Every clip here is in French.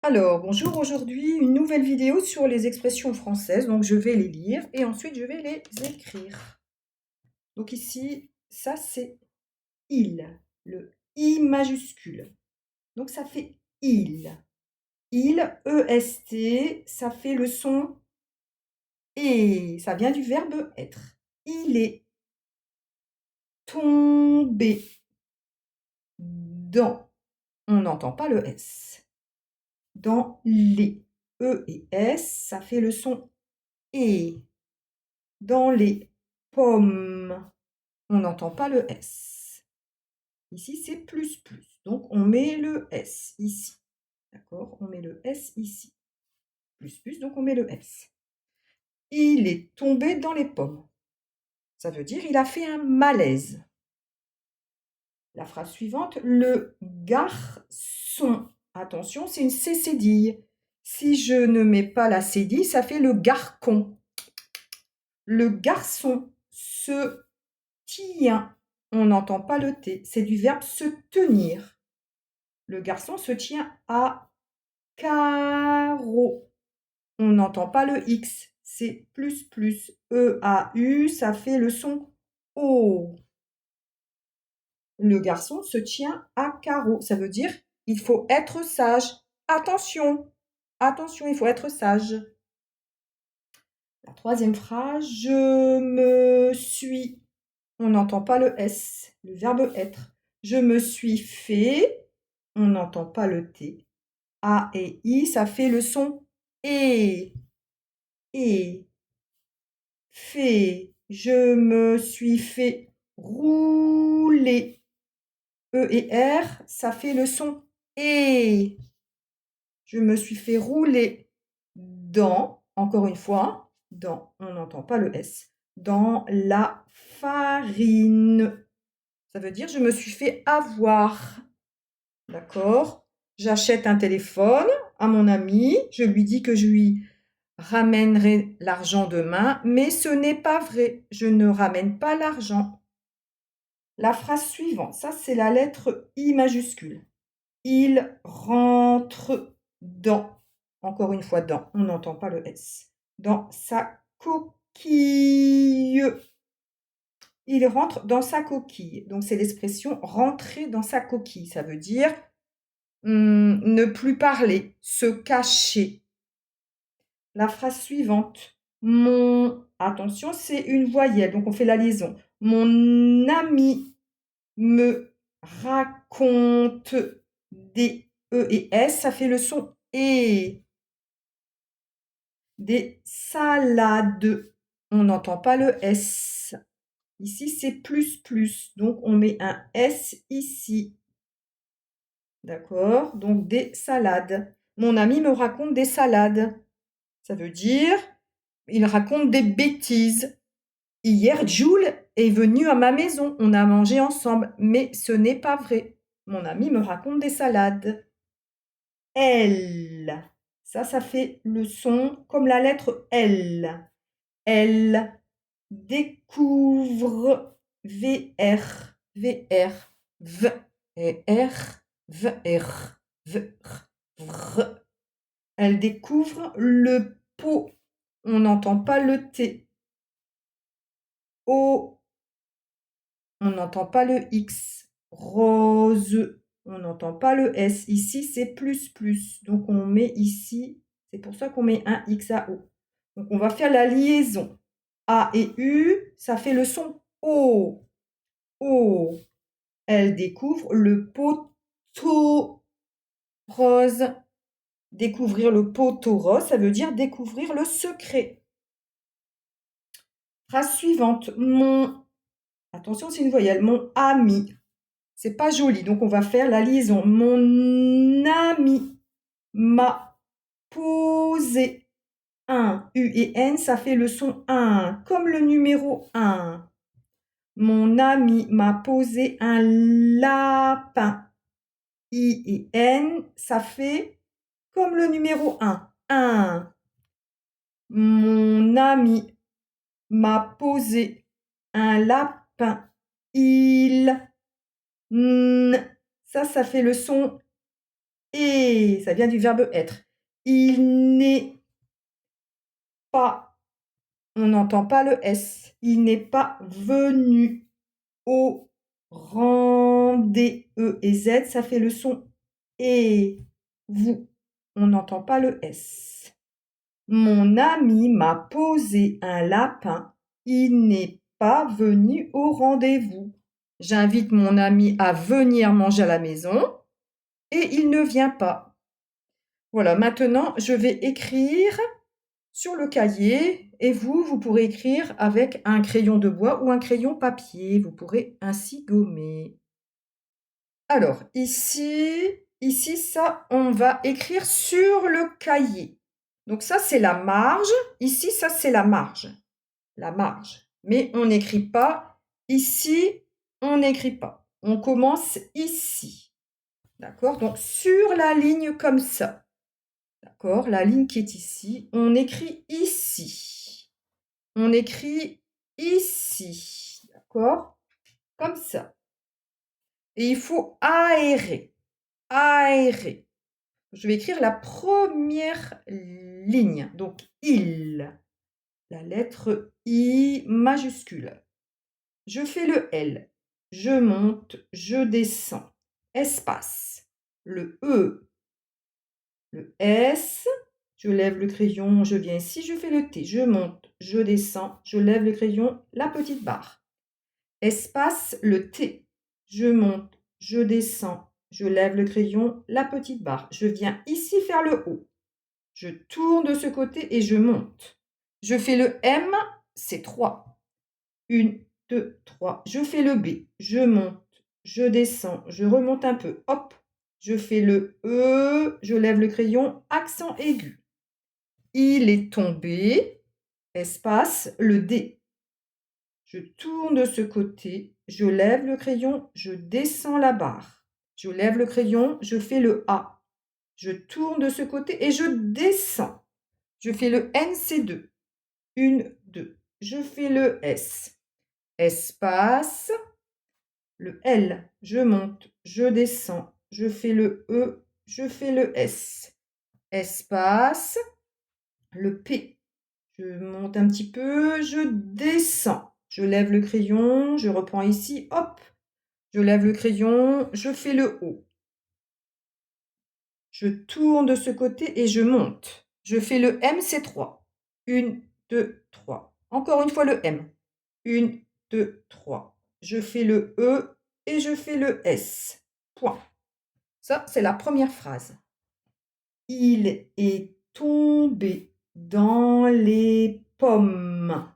Alors, bonjour, aujourd'hui une nouvelle vidéo sur les expressions françaises. Donc, je vais les lire et ensuite je vais les écrire. Donc ici, ça c'est il, le I majuscule. Donc ça fait il. Il, E-S-T, ça fait le son et. Ça vient du verbe être. Il est tombé dans. On n'entend pas le S. Dans les. E et S, ça fait le son et. Dans les pommes, on n'entend pas le S. Ici, c'est plus plus. Donc, on met le S ici. D'accord? On met le S ici. Plus plus, donc on met le S. Il est tombé dans les pommes. Ça veut dire il a fait un malaise. La phrase suivante, le garçon. Attention, c'est une cécédille. Si je ne mets pas la cédille, ça fait le garcon. Le garçon se tient. On n'entend pas le T. C'est du verbe se tenir. Le garçon se tient à carreau. On n'entend pas le X. C'est plus plus. E-A-U, ça fait le son O. Le garçon se tient à carreau. Ça veut dire il faut être sage. Attention, attention, il faut être sage. La troisième phrase, je me suis. On n'entend pas le S, le verbe être. Je me suis fait. On n'entend pas le T. A et I, ça fait le son et. Et. Fait. Je me suis fait rouler. E et R, ça fait le son et. Je me suis fait rouler dans, encore une fois, dans, on n'entend pas le S, dans la farine. Ça veut dire je me suis fait avoir. D'accord? J'achète un téléphone à mon ami, je lui dis que je lui ramènerai l'argent demain, mais ce n'est pas vrai. Je ne ramène pas l'argent. La phrase suivante, ça c'est la lettre I majuscule. Il rentre dans, encore une fois dans, on n'entend pas le S, dans sa coquille. Il rentre dans sa coquille. Donc c'est l'expression rentrer dans sa coquille. Ça veut dire ne plus parler, se cacher. La phrase suivante. Mon, attention, c'est une voyelle, donc on fait la liaison. Mon ami me raconte des E et S, ça fait le son et. Des salades, on n'entend pas le S. Ici, c'est plus plus, donc on met un S ici. D'accord? Donc des salades. Mon ami me raconte des salades. Ça veut dire, il raconte des bêtises. Hier, Jules est venu à ma maison. On a mangé ensemble, mais ce n'est pas vrai. Mon ami me raconte des salades. Elle. Ça fait le son comme la lettre L. Elle découvre VR, VR, V, et R, VR, VR, VR. Elle découvre le pot. On n'entend pas le T. O, on n'entend pas le X. Rose, on n'entend pas le S. Ici, c'est plus plus. Donc, on met ici, c'est pour ça qu'on met un X à O. Donc, on va faire la liaison. A et U, ça fait le son O. O. Elle découvre le poteau rose. Découvrir le poteau rose, ça veut dire découvrir le secret. Phrase suivante. Mon, attention, c'est une voyelle. Mon ami. C'est pas joli, donc on va faire la liaison. Mon ami m'a posé un. U et N, ça fait le son 1, comme le numéro 1. Mon ami m'a posé un lapin. I et N, ça fait comme le numéro 1. 1. Mon ami m'a posé un lapin. Il. N. Ça fait le son et, ça vient du verbe être. Il n'est pas, on n'entend pas le S. Il n'est pas venu au rang des E et Z, ça fait le son et. Vous, on n'entend pas le S. Mon ami m'a posé un lapin. Il n'est pas venu au rendez-vous. J'invite mon ami à venir manger à la maison et il ne vient pas. Voilà, maintenant je vais écrire sur le cahier et vous pourrez écrire avec un crayon de bois ou un crayon papier. Vous pourrez ainsi gommer. Alors, ici, ça, on va écrire sur le cahier. Donc ça, c'est la marge. Ici, ça, c'est la marge. La marge. Mais on n'écrit pas. Ici, on n'écrit pas. On commence ici. D'accord? Donc, sur la ligne comme ça. D'accord? La ligne qui est ici. On écrit ici. On écrit ici. D'accord? Comme ça. Et il faut aérer. Aérer. Je vais écrire la première ligne. Donc, il. La lettre I majuscule. Je fais le L. Je monte, je descends. Espace. Le E. Le S. Je lève le crayon, je viens ici, je fais le T. Je monte, je descends, je lève le crayon, la petite barre. Espace, le T. Je monte, je descends, je lève le crayon, la petite barre. Je viens ici faire le O. Je tourne de ce côté et je monte. Je fais le M, c'est 3. 1, 2, 3. Je fais le B. Je monte, je descends, je remonte un peu. Hop. Je fais le E, je lève le crayon, accent aigu. Il est tombé, espace, le D. Je tourne de ce côté, je lève le crayon, je descends la barre. Je lève le crayon, je fais le A. Je tourne de ce côté et je descends. Je fais le N, c'est 2. 1, 2. Je fais le S. Espace. Le L. Je monte, je descends. Je fais le E. Je fais le S. Espace. Le P. Je monte un petit peu. Je descends. Je lève le crayon. Je reprends ici. Hop. Je lève le crayon. Je fais le O. Je tourne de ce côté et je monte. Je fais le M, c'est 3. 1, 2, 3. Encore une fois le M. 1, 2, 3. Je fais le E et je fais le S. Point. Ça, c'est la première phrase. Il est tombé dans les pommes.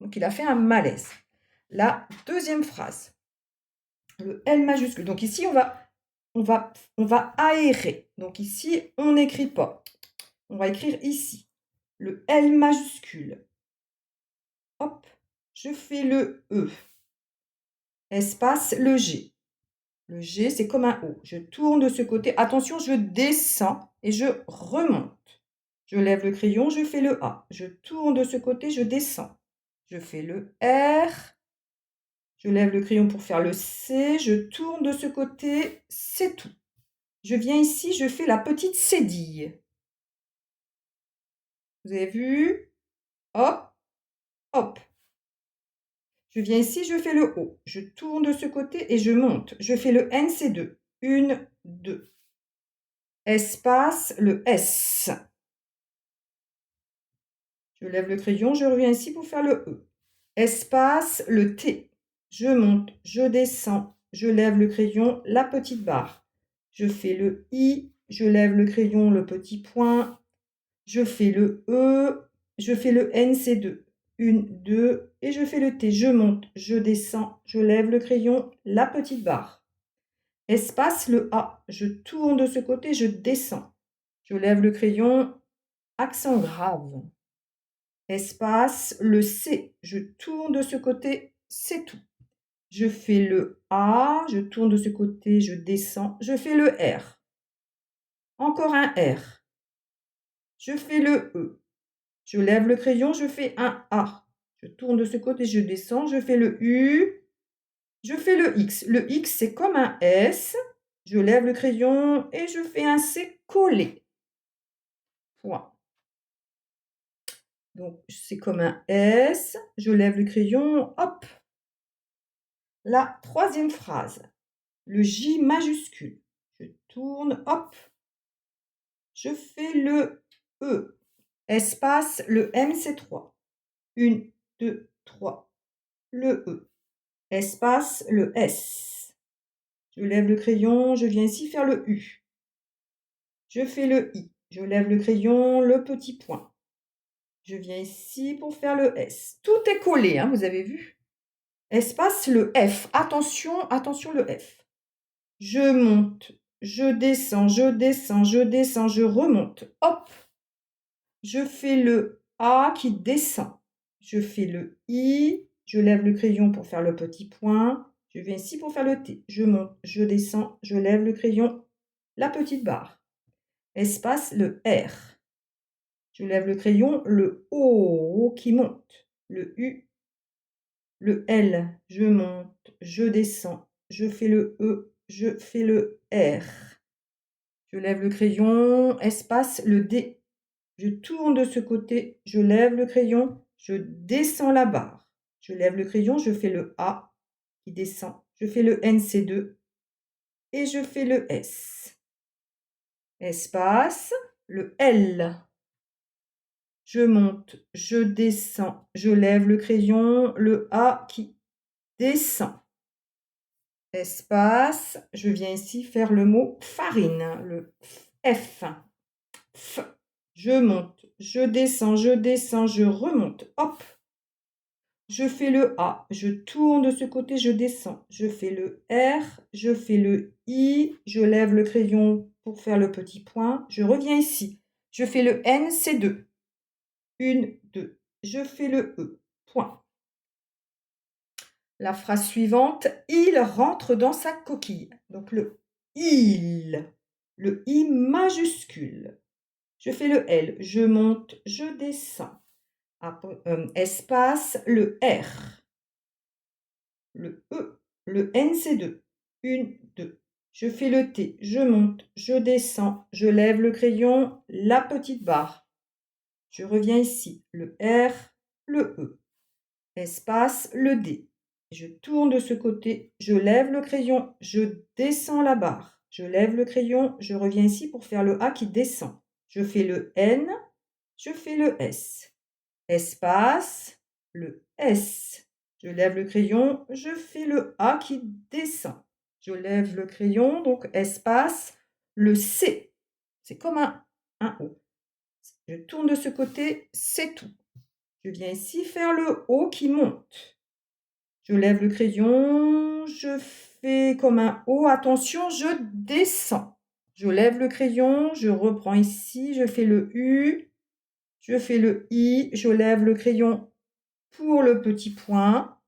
Donc, il a fait un malaise. La deuxième phrase. Le L majuscule. Donc, ici, on va aérer. Donc, ici, on n'écrit pas. On va écrire ici. Le L majuscule. Hop, je fais le E. Espace, le G. Le G, c'est comme un O. Je tourne de ce côté. Attention, je descends et je remonte. Je lève le crayon, je fais le A. Je tourne de ce côté, je descends. Je fais le R. Je lève le crayon pour faire le C. Je tourne de ce côté, c'est tout. Je viens ici, je fais la petite cédille. Vous avez vu? Hop, hop. Je viens ici, je fais le O. Je tourne de ce côté et je monte. Je fais le N, c'est 2. 1, 2. Espace, le S. Je lève le crayon, je reviens ici pour faire le E. Espace, le T. Je monte, je descends, je lève le crayon, la petite barre. Je fais le I, je lève le crayon, le petit point. Je fais le E, je fais le N, c'est 2. 1, 2, et je fais le T. Je monte, je descends, je lève le crayon, la petite barre. Espace, le A. Je tourne de ce côté, je descends. Je lève le crayon, accent grave. Espace, le C. Je tourne de ce côté, c'est tout. Je fais le A, je tourne de ce côté, je descends. Je fais le R. Encore un R. Je fais le E. Je lève le crayon, je fais un A. Je tourne de ce côté, je descends. Je fais le U. Je fais le X. Le X, c'est comme un S. je lève le crayon et je fais un C collé. Point. Donc, c'est comme un S, je lève le crayon, hop. La troisième phrase, le J majuscule. Je tourne, hop. Je fais le E. Espace, le M, c'est 3. 1, 2, 3. Le E. Espace, le S. Je lève le crayon, je viens ici faire le U. Je fais le I. Je lève le crayon, le petit point. Je viens ici pour faire le S. Tout est collé, hein, vous avez vu? Espace, le F. Attention, attention, le F. Je monte, je descends, je descends, je descends, je remonte. Hop. Je fais le A qui descend. Je fais le I. Je lève le crayon pour faire le petit point. Je viens ici pour faire le T. Je monte, je descends, je lève le crayon, la petite barre. Espace, le R. Je lève le crayon, le O qui monte. Le U, le L, je monte, je descends, je fais le E, je fais le R. Je lève le crayon, espace, le D. Je tourne de ce côté, je lève le crayon, je descends la barre. Je lève le crayon, je fais le A qui descend. Je fais le NC2 et je fais le S. Espace, le L. Je monte, je descends, je lève le crayon, le A qui descend. Espace, je viens ici faire le mot farine, le F. F. Je monte, je descends, je remonte. Hop. Je fais le A, je tourne de ce côté, je descends. Je fais le R, je fais le I, je lève le crayon pour faire le petit point. Je reviens ici. Je fais le N, c'est 2. 1, 2. Je fais le E. Point. La phrase suivante, il rentre dans sa coquille. Donc le il, le I majuscule. Je fais le L, je monte, je descends. Espace, le R. Le E, le N, c'est 2. 1, 2. Je fais le T, je monte, je descends, je lève le crayon, la petite barre. Je reviens ici, le R, le E. Espace, le D. Je tourne de ce côté, je lève le crayon, je descends la barre. Je lève le crayon, je reviens ici pour faire le A qui descend. Je fais le N, je fais le S. Espace, le S. Je lève le crayon, je fais le A qui descend. Je lève le crayon, donc espace, le C. C'est comme un O. Je tourne de ce côté, c'est tout. Je viens ici faire le O qui monte. Je lève le crayon, je fais comme un O. Attention, je descends. Je lève le crayon, je reprends ici, je fais le U, je fais le I, je lève le crayon pour le petit point.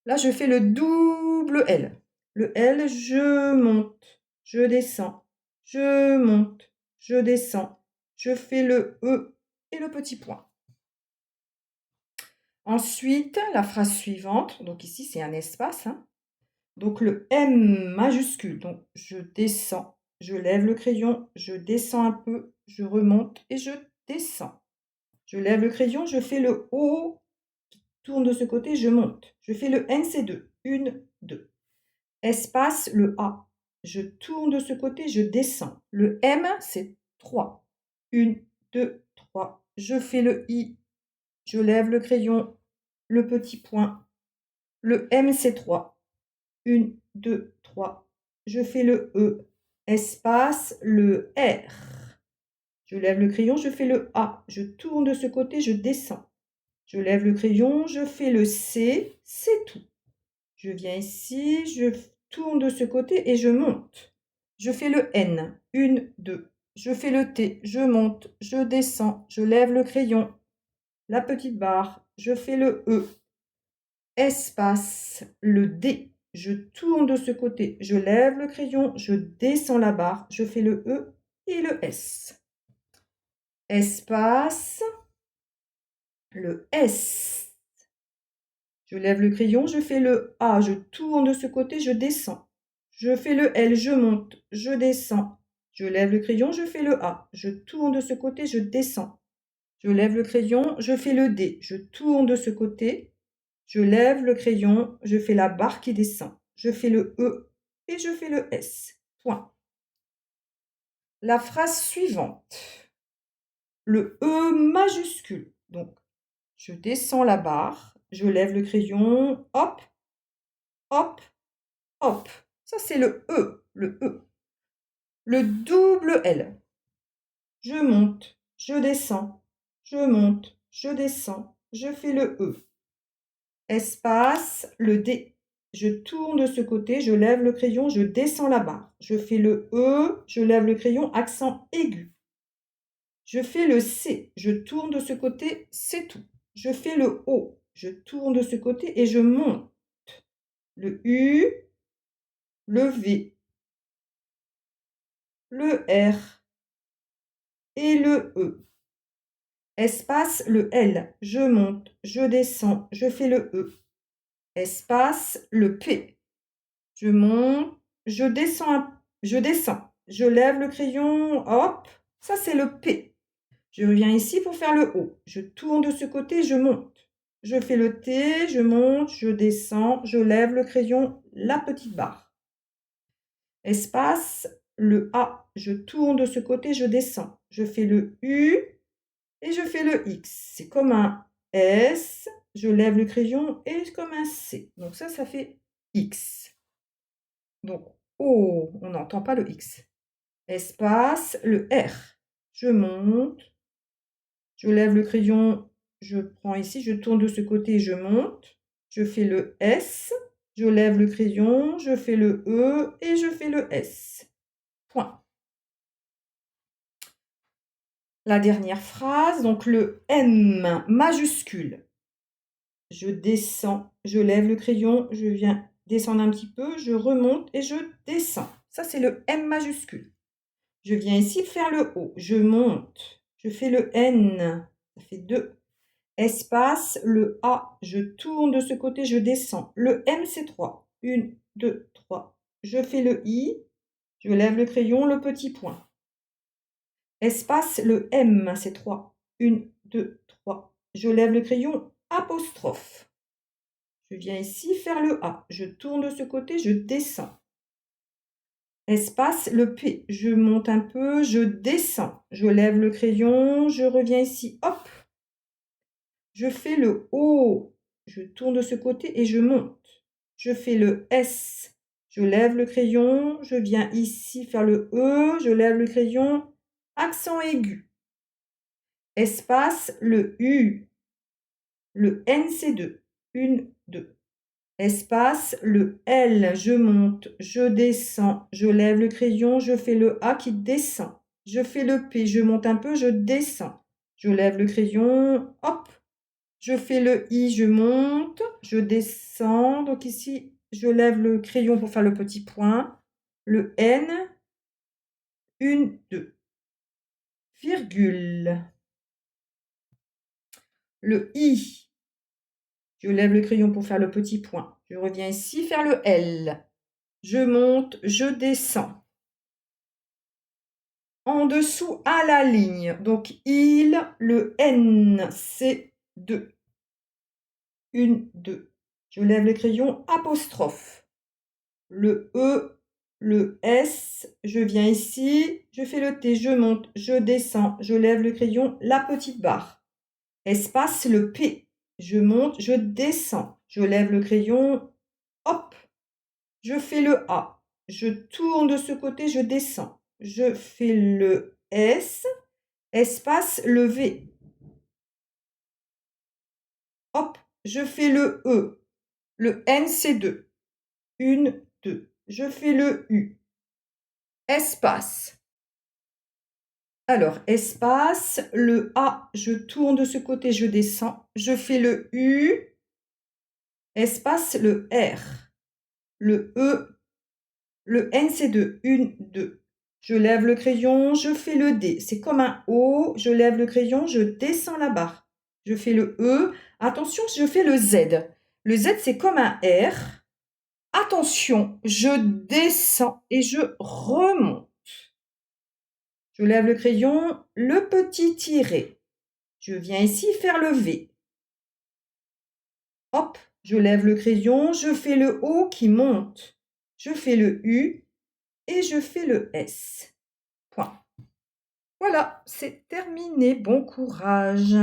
Là, je fais le double L. Le L, je monte, je descends, je monte, je descends. Je fais le E et le petit point. Ensuite, la phrase suivante, donc ici c'est un espace, hein. Donc le M majuscule, donc je descends, je lève le crayon, je descends un peu, je remonte et je descends. Je lève le crayon, je fais le O, tourne de ce côté, je monte. Je fais le NC2, 1, 2. Espace, le A. Je tourne de ce côté, je descends. Le M, c'est 3. 1, 2, 3. Je fais le I, je lève le crayon, le petit point. Le M, c'est 3. 1, 2, 3. Je fais le E. Espace, le R. Je lève le crayon, je fais le A. Je tourne de ce côté, je descends. Je lève le crayon, je fais le C, c'est tout. Je viens ici, je tourne de ce côté et je monte. Je fais le N, 1, 2. Je fais le T, je monte, je descends, je lève le crayon, la petite barre, je fais le E. Espace, le D. Je tourne de ce côté, je lève le crayon, je descends la barre, je fais le E et le S. Espace, le S. Je lève le crayon, je fais le A, je tourne de ce côté, je descends. je fais le L, je monte, je descends, je lève le crayon, je fais le A, je tourne de ce côté, je descends, je lève le crayon, je fais le D, je tourne de ce côté, je lève le crayon, je fais la barre qui descend, je fais le E et je fais le S. Point. La phrase suivante, le E majuscule. Donc, je descends la barre, je lève le crayon, hop, hop, hop. Ça, c'est le E, le E. Le double L. Je monte, je descends, je monte, je descends, je fais le E. Espace, le D. Je tourne de ce côté, je lève le crayon, je descends la barre. Je fais le E, je lève le crayon, accent aigu. Je fais le C, je tourne de ce côté, c'est tout. Je fais le O, je tourne de ce côté et je monte. Le U, le V, le R et le E. Espace, le L, je monte, je descends, je fais le E. Espace, le P, je monte, je descends, je lève le crayon, hop, ça c'est le P. Je reviens ici pour faire le O. Je tourne de ce côté, je monte. Je fais le T, je monte, je descends, je lève le crayon, la petite barre. Espace, le A, je tourne de ce côté, je descends. Je fais le U et je fais le X. C'est comme un S, je lève le crayon et comme un C. Donc ça fait X. Donc O, on n'entend pas le X. Espace, le R, je monte, je lève le crayon, je prends ici, je tourne de ce côté, je monte, je fais le S, je lève le crayon, je fais le E et je fais le S. Point. La dernière phrase, donc le M majuscule. Je descends, je lève le crayon, je viens descendre un petit peu, je remonte et je descends. Ça, c'est le M majuscule. Je viens ici faire le O, je monte, je fais le N, ça fait 2. Espace, le A, je tourne de ce côté, je descends. Le M, c'est 3. 1, 2, 3. Je fais le I, je lève le crayon, le petit point. Espace, le M, c'est 3. 1, 2, 3. Je lève le crayon, apostrophe. Je viens ici faire le A. Je tourne de ce côté, je descends. Espace, le P. Je monte un peu, je descends. Je lève le crayon, je reviens ici, hop. Je fais le O, je tourne de ce côté et je monte. Je fais le S, je lève le crayon, je viens ici faire le E, je lève le crayon, accent aigu. Espace, le U, le N c'est 2, 1, 2. Espace, le L, je monte, je descends, je lève le crayon, je fais le A qui descend. Je fais le P, je monte un peu, je descends. Je lève le crayon, hop. Je fais le I, je monte, je descends. Donc ici, je lève le crayon pour faire le petit point. Le N, 1, 2. Virgule. Le I, je lève le crayon pour faire le petit point. Je reviens ici faire le L. Je monte, je descends. En dessous, à la ligne. Donc, il, le N, c'est 2. 1, 2. Je lève le crayon, apostrophe. Le E, le S, je viens ici, je fais le T, je monte, je descends, je lève le crayon, la petite barre. Espace, le P, je monte, je descends, je lève le crayon, hop, je fais le A, je tourne de ce côté, je descends, je fais le S, espace, le V, hop, je fais le E, le N c'est 2, 1, 2, je fais le U, espace. Alors, espace, le A, je tourne de ce côté, je descends, je fais le U, espace, le R, le E, le N c'est 2, 1, 2. Je lève le crayon, je fais le D, c'est comme un O, je lève le crayon, je descends la barre. Je fais le E, attention, je fais le Z. Le Z c'est comme un R, Attention, je descends et je remonte. Je lève le crayon, le petit tiret. Je viens ici faire le V. Hop, je lève le crayon, je fais le O qui monte. Je fais le U et je fais le S. Point. Voilà, c'est terminé. Bon courage.